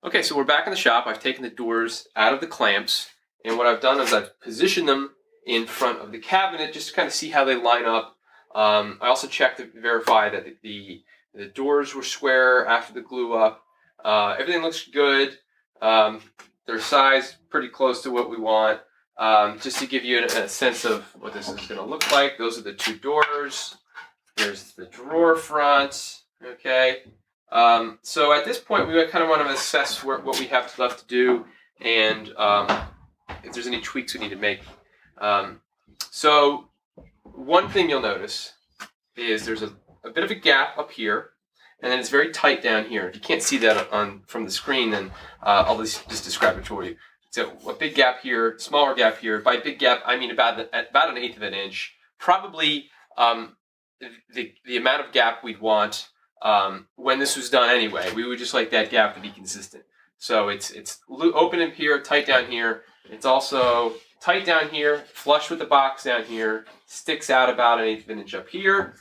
Okay, so we're back in the shop. I've taken the doors out of the clamps, and what I've done is I've positioned them in front of the cabinet just to kind of see how they line up. I also checked to verify that the doors were square after the glue up. Everything looks good. Their size pretty close to what we want. Just to give you a sense of what this is going to look like. Those are the two doors. There's the drawer front. Okay. So at this point, we kind of want to assess what we have left to do, and if there's any tweaks we need to make. So one thing you'll notice is there's a bit of a gap up here, and then it's very tight down here. If you can't see that from the screen, then I'll just describe it for you. So a big gap here, smaller gap here. By big gap, I mean about an 1/8 of an inch. Probably the amount of gap we'd want when this was done anyway. We would just like that gap to be consistent. So it's open up here, tight down here. It's also tight down here, flush with the box down here, sticks out about 1/8 of an inch up here.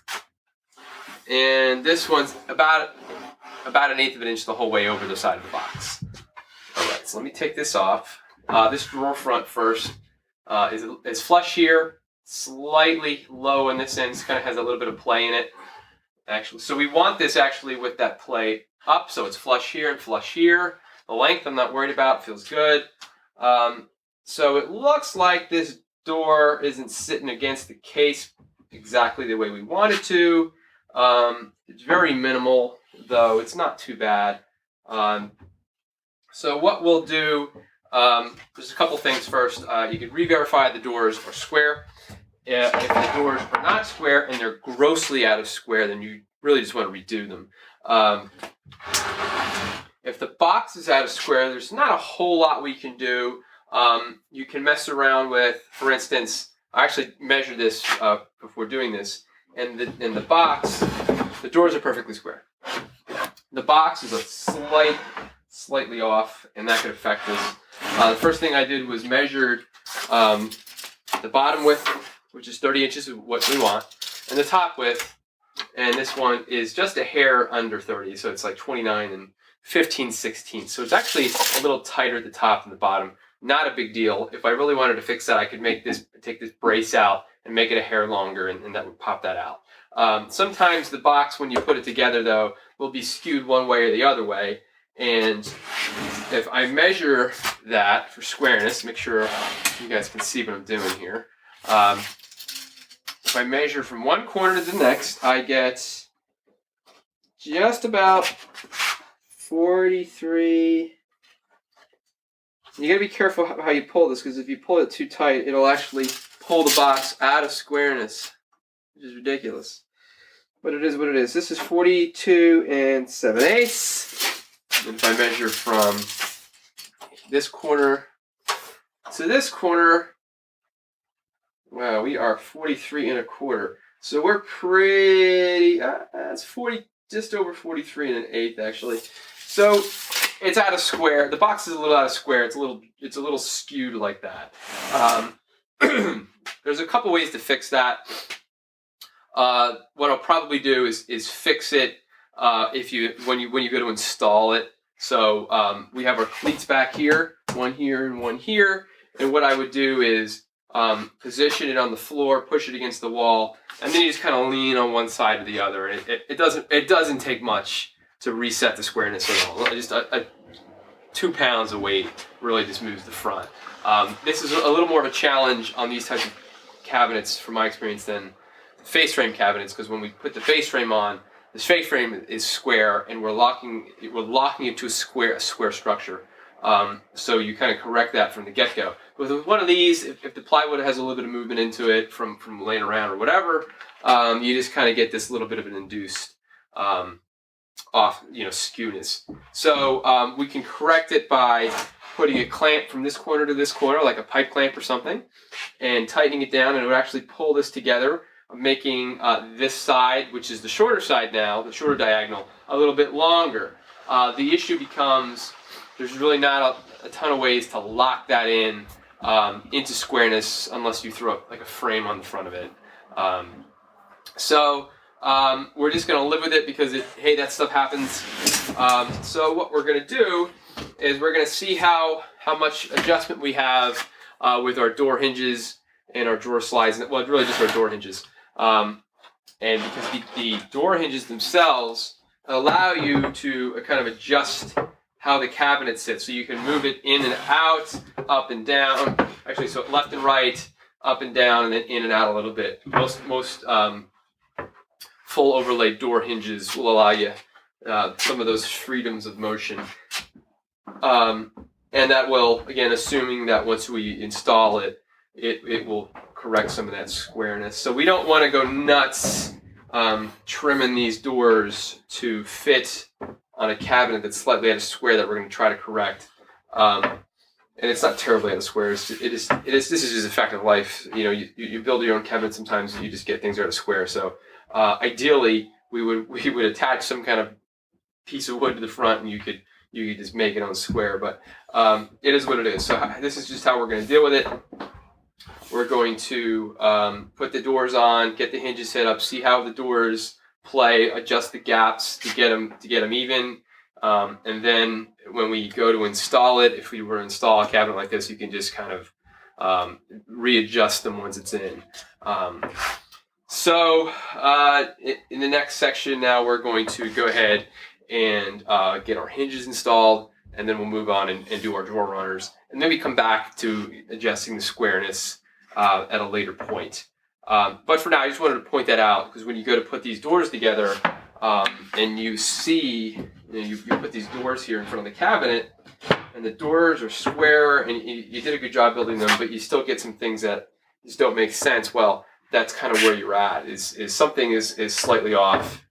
And this one's about 1/8 of an inch the whole way over the side of the box. All right, so let me take this off. This drawer front first is flush here, slightly low on this end. It kind of has a little bit of play in it. Actually, so we want this actually with that play up, so it's flush here and flush here. The length I'm not worried about, feels good. So it looks like this door isn't sitting against the case exactly the way we want it to. It's very minimal, though it's not too bad. So what we'll do, there's a couple things first. You can re-verify the doors are square. If the doors are not square and they're grossly out of square, then you really just want to redo them. If the box is out of square, there's not a whole lot we can do. You can mess around with, for instance, I actually measured this before doing this, and in the box, the doors are perfectly square. The box is slightly off, and that could affect this. The first thing I did was measured the bottom width, which is 30 inches of what we want, and the top width, and this one is just a hair under 30, so it's like 29 and 15/16. So it's actually a little tighter at the top than the bottom. Not a big deal. If I really wanted to fix that, I could take this brace out and make it a hair longer, and that would pop that out. Sometimes the box, when you put it together, though, will be skewed one way or the other way, and if I measure that for squareness, make sure you guys can see what I'm doing here. If I measure from one corner to the next, I get just about 43. You gotta be careful how you pull this, because if you pull it too tight, it'll actually pull the box out of squareness, which is ridiculous. But it is what it is. This is 42 7/8. And if I measure from this corner to this corner, wow, we are 43 1/4. So we're pretty, that's 40, just over 43 1/8 actually. So it's out of square. The box is a little out of square. It's a little skewed like that. There's a couple ways to fix that. What I'll probably do is fix it when you go to install it. So we have our cleats back here, one here and one here. And what I would do is position it on the floor, push it against the wall, and then you just kind of lean on one side or the other. And it doesn't take much to reset the squareness at all. Just 2 pounds of weight really just moves the front. This is a little more of a challenge on these types of cabinets, from my experience, than face frame cabinets, because when we put the face frame on, this face frame is square, and we're locking it to a square structure. So you kind of correct that from the get-go. With one of these, if the plywood has a little bit of movement into it from laying around or whatever, you just kind of get this little bit of an induced skewness. So we can correct it by putting a clamp from this corner to this corner, like a pipe clamp or something, and tightening it down, and it would actually pull this together, making this side, which is the shorter side now, the shorter diagonal, a little bit longer. The issue becomes there's really not a ton of ways to lock that into squareness unless you throw like a frame on the front of it. So we're just going to live with it because hey, that stuff happens. So what we're going to do is we're going to see how much adjustment we have with our door hinges and our drawer slides. Well, really just our door hinges. And because the door hinges themselves allow you to kind of adjust how the cabinet sits. So you can move it in and out, up and down. Actually, so left and right, up and down, and then in and out a little bit. Most full overlay door hinges will allow you some of those freedoms of motion. And that will, again, assuming that once we install it, it will correct some of that squareness. So we don't want to go nuts trimming these doors to fit on a cabinet that's slightly out of square that we're going to try to correct. And it's not terribly out of square. This is just a fact of life. You know, you build your own cabinet sometimes and you just get things out of square. So ideally, we would attach some kind of piece of wood to the front and you could just make it on square. But it is what it is. So this is just how we're going to deal with it. We're going to put the doors on, get the hinges set up, see how the doors play, adjust the gaps to get them even. And then when we go to install it, if we were to install a cabinet like this, you can just kind of readjust them once it's in. So in the next section now, we're going to go ahead and get our hinges installed, and then we'll move on and do our drawer runners, and maybe come back to adjusting the squareness at a later point. But for now, I just wanted to point that out, because when you go to put these doors together, and you see, you put these doors here in front of the cabinet, and the doors are square, and you did a good job building them, but you still get some things that just don't make sense. Well, that's kind of where you're at, is something is slightly off,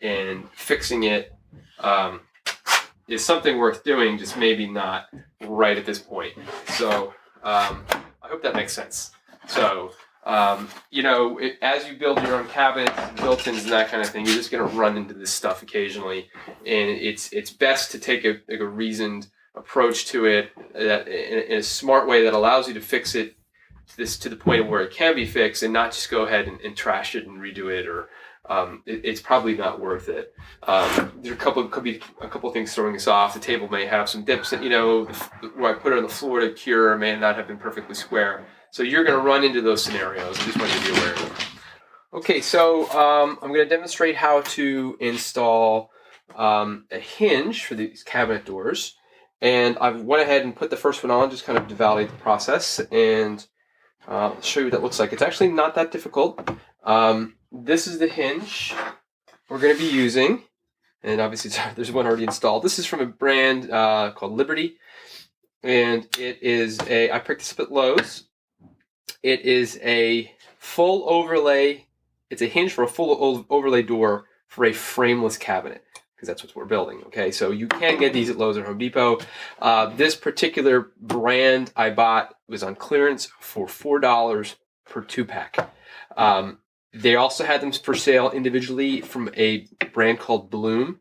and fixing it is something worth doing, just maybe not right at this point. So I hope that makes sense. So as you build your own cabinets, built-ins, and that kind of thing, you're just going to run into this stuff occasionally, and it's best to take a reasoned approach to it, in a smart way that allows you to fix it to the point where it can be fixed, and not just go ahead and trash it and redo it, or it's probably not worth it. There could be a couple of things throwing us off. The table may have some dips, and where I put it on the floor to cure may not have been perfectly square. So you're going to run into those scenarios. I just want you to be aware of them. Okay, so I'm going to demonstrate how to install a hinge for these cabinet doors. And I've went ahead and put the first one on, just kind of to validate the process, and I'll show you what that looks like. It's actually not that difficult. This is the hinge we're going to be using, and obviously there's one already installed. This is from a brand called Liberty, and it is I picked this up at Lowe's. It is a full overlay. It's a hinge for a full overlay door for a frameless cabinet, because that's what we're building. Okay, so you can get these at Lowe's or Home Depot. This particular brand I bought was on clearance for $4 per 2-pack. They also had them for sale individually from a brand called Bloom,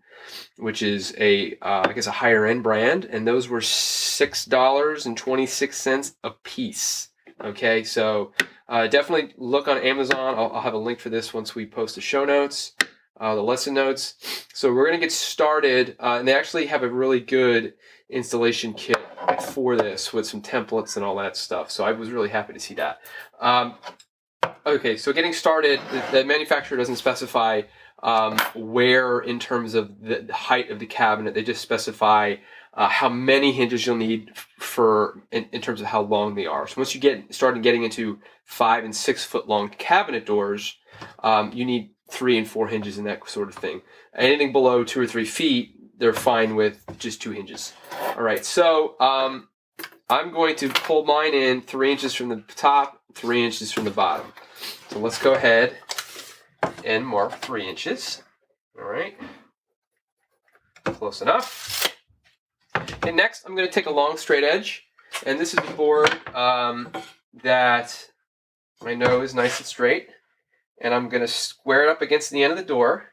which is I guess a higher end brand, and those were $6.26 a piece. Okay, so definitely look on Amazon. I'll have a link for this once we post the show notes, the lesson notes. So we're going to get started, and they actually have a really good installation kit for this with some templates and all that stuff. So I was really happy to see that. Okay, so getting started, the manufacturer doesn't specify where in terms of the height of the cabinet. They just specify how many hinges you'll need in terms of how long they are. So once you started getting into 5 and 6 foot long cabinet doors, you need 3 and 4 hinges and that sort of thing. Anything below 2 or 3 feet, they're fine with just 2 hinges. All right, so I'm going to pull mine in 3 inches from the top, 3 inches from the bottom. So let's go ahead and mark 3 inches. All right, close enough. And next, I'm going to take a long straight edge, and this is the board that I know is nice and straight, and I'm going to square it up against the end of the door,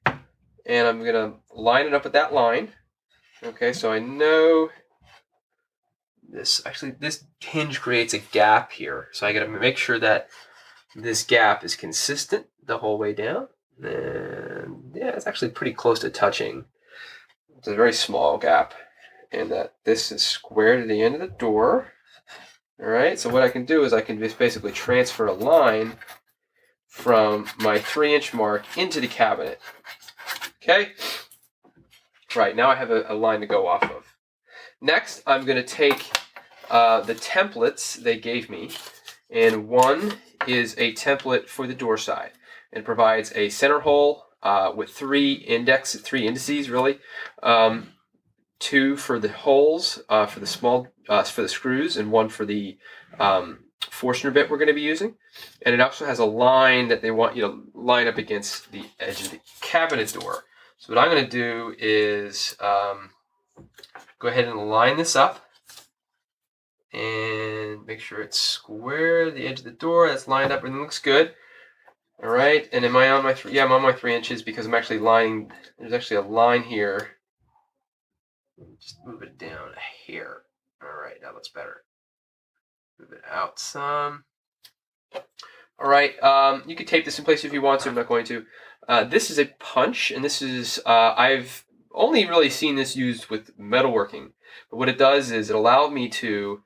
and I'm going to line it up with that line. Okay, so I know this hinge creates a gap here, so I got to make sure that this gap is consistent the whole way down. And yeah, it's actually pretty close to touching. It's a very small gap. and that this is square to the end of the door. All right, so what I can do is I can just basically transfer a line from my 3-inch mark into the cabinet. Okay? Right, now I have a line to go off of. Next, I'm going to take the templates they gave me, and one is a template for the door side. It provides a center hole with three indices, really. 2 for the holes for the small for the screws, and 1 for the Forstner bit we're going to be using. And it also has a line that they want you to line up against the edge of the cabinet door. So what I'm going to do is go ahead and line this up and make sure it's square to the edge of the door. That's lined up. Everything looks good. All right. And am I on my yeah? I'm on my 3 inches because I'm actually lining. There's actually a line here. Just move it down a hair. All right, that looks better. Move it out some. All right, you can tape this in place if you want to. I'm not going to. This is a punch, and this is, I've only really seen this used with metalworking. But what it does is it allowed me to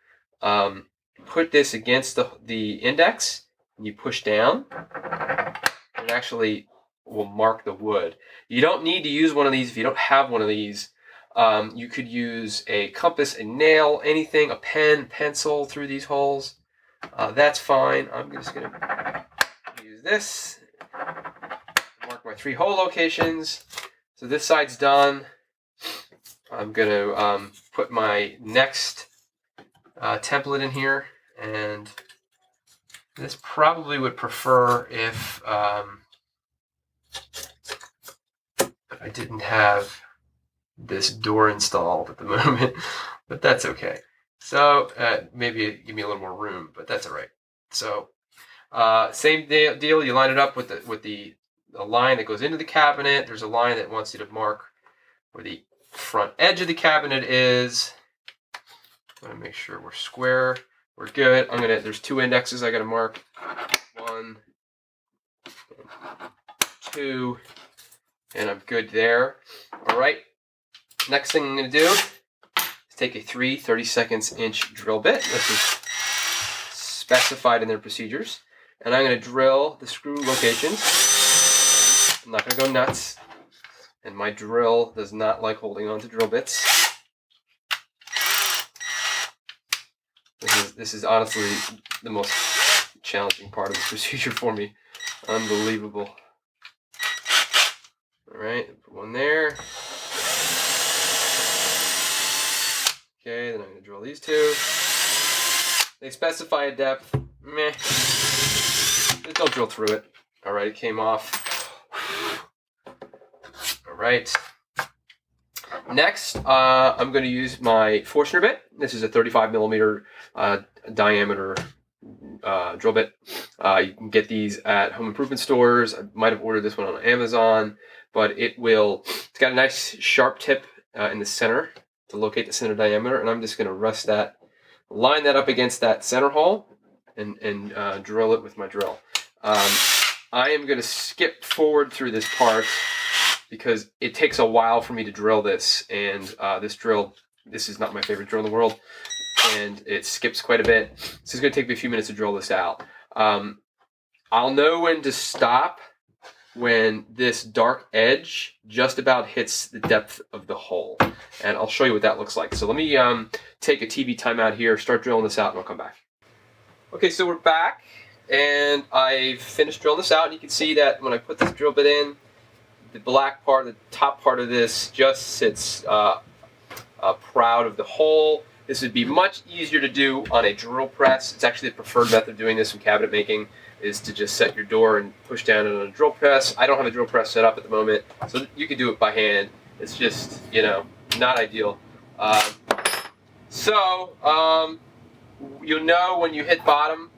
put this against the index, and you push down, and it actually will mark the wood. You don't need to use one of these if you don't have one of these. You could use a compass, a nail, anything, a pen, pencil through these holes. That's fine. I'm just going to use this. Mark my 3 hole locations. So this side's done. I'm going to put my next template in here. And this probably would prefer if I didn't have this door installed at the moment, but that's okay. So maybe give me a little more room, but that's all right. So same deal. You line it up with the line that goes into the cabinet. There's a line that wants you to mark where the front edge of the cabinet is. I want to make sure we're square. We're good. There's 2 indexes I got to mark. 1, 2, and I'm good there. All right. Next thing I'm going to do is take a 3 32" drill bit. This is specified in their procedures. And I'm going to drill the screw locations. I'm not going to go nuts. And my drill does not like holding on to drill bits. This is honestly the most challenging part of the procedure for me. Unbelievable. All right, put one there. Okay, then I'm going to drill these 2. They specify a depth. Meh. Just don't drill through it. All right, it came off. All right. Next, I'm going to use my Forstner bit. This is a 35 millimeter diameter drill bit. You can get these at home improvement stores. I might have ordered this one on Amazon, but it's got a nice sharp tip in the center to locate the center diameter, and I'm just going to line that up against that center hole and drill it with my drill. I am going to skip forward through this part because it takes a while for me to drill this, and this is not my favorite drill in the world, and it skips quite a bit. So it's going to take me a few minutes to drill this out. I'll know when to stop when this dark edge just about hits the depth of the hole. And I'll show you what that looks like. So let me take a TV timeout here, start drilling this out, and I'll come back. Okay, so we're back, and I've finished drilling this out, and you can see that when I put this drill bit in, the black part, the top part of this just sits proud of the hole. This would be much easier to do on a drill press. It's actually the preferred method of doing this in cabinet making, is to just set your door and push down on a drill press. I don't have a drill press set up at the moment, so you can do it by hand. It's just, not ideal. You'll know when you hit bottom,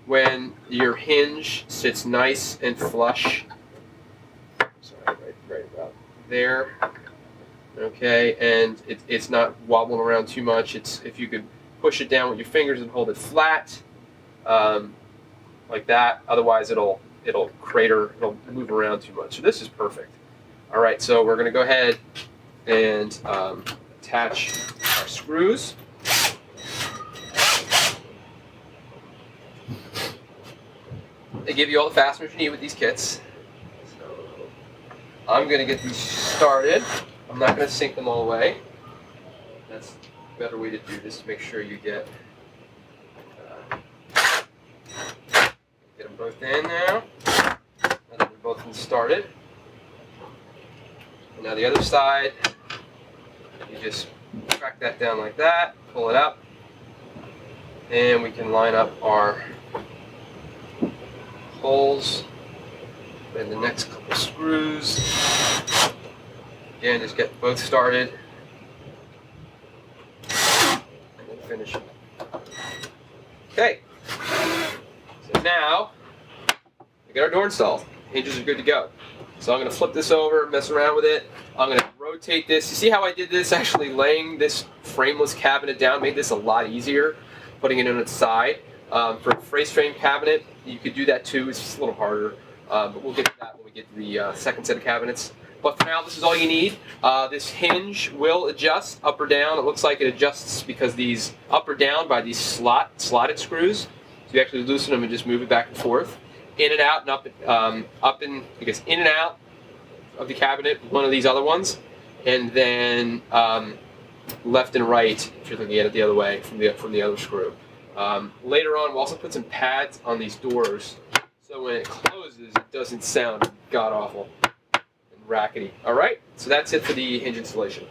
when your hinge sits nice and flush. Sorry, right about there. Okay, and it's not wobbling around too much. If you could push it down with your fingers and hold it flat, like that. Otherwise, it'll crater. It'll move around too much. So this is perfect. All right, so we're gonna go ahead and attach our screws. They give you all the fasteners you need with these kits. So I'm going to get these started. I'm not going to sink them all away. That's a better way to do this, to make sure you get them both in now. Now that they've both been started. And now the other side, you just crack that down like that, pull it up, and we can line up our holes and the next couple screws. Again, just get both started and then finish it. Okay, so now we got our door installed. Hinges are good to go. So I'm going to flip this over, mess around with it. I'm going to rotate this. You see how I did this? Actually laying this frameless cabinet down made this a lot easier, putting it on its side. For a face frame cabinet, you could do that too. It's just a little harder, but we'll get to that when we get to the second set of cabinets. But for now, this is all you need. This hinge will adjust up or down. It looks like it adjusts because these up or down by these slotted screws. So you actually loosen them and just move it back and forth. In and out and up and I guess in and out of the cabinet, one of these other ones, and then left and right if you're looking at it the other way from the other screw. Later on, we'll also put some pads on these doors, so when it closes, it doesn't sound god awful and rackety. All right, so that's it for the hinge installation.